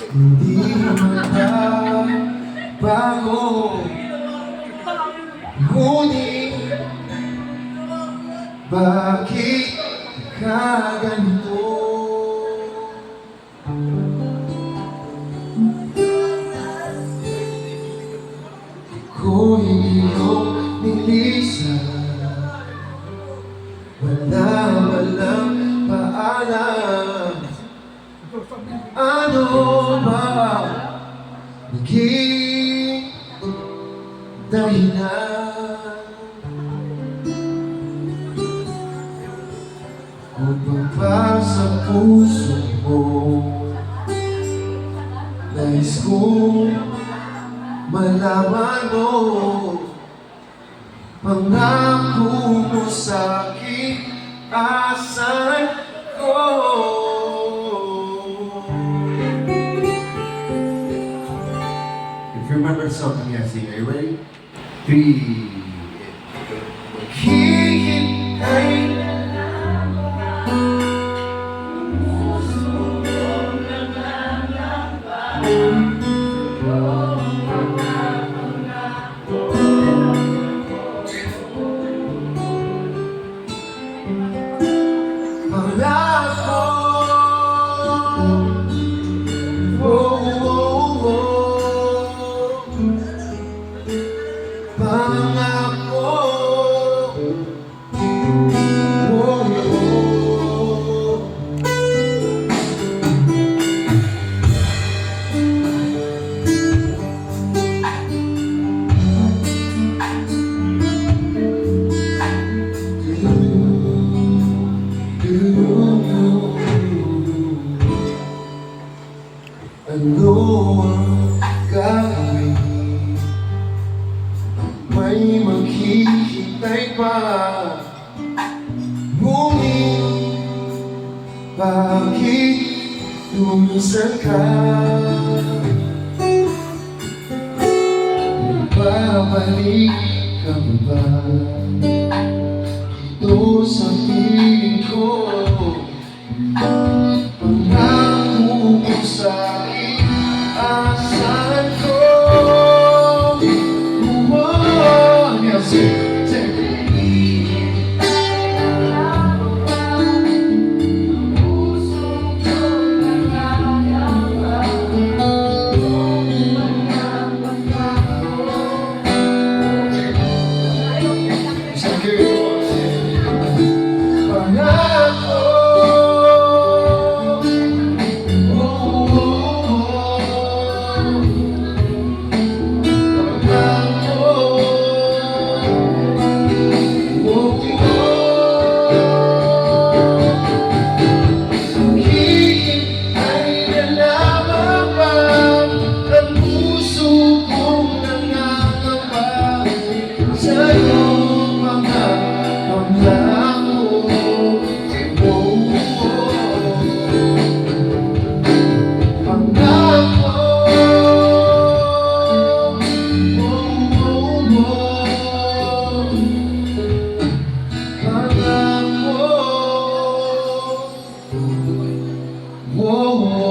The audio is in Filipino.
Hindi magbabago, ngunit bakit ka ganito? Ko iyong nilisan, wala walang paalam. Ano ba naging dahilan? Kung pa sa puso mo, nais kong malaman mo, pangako mo sa'kin, asan ko? If you remember the song, I'm gonna sing. Are you ready? 3. Maghihintay na lang puso kong nangangamba, pangako. Ano ang gagawin? May maghihintay pa, ngunit bakit lumisan ka? Babalik ka ba dito sa piling ko? Pangako mo sa'kin, asan ko? Whoa, whoa.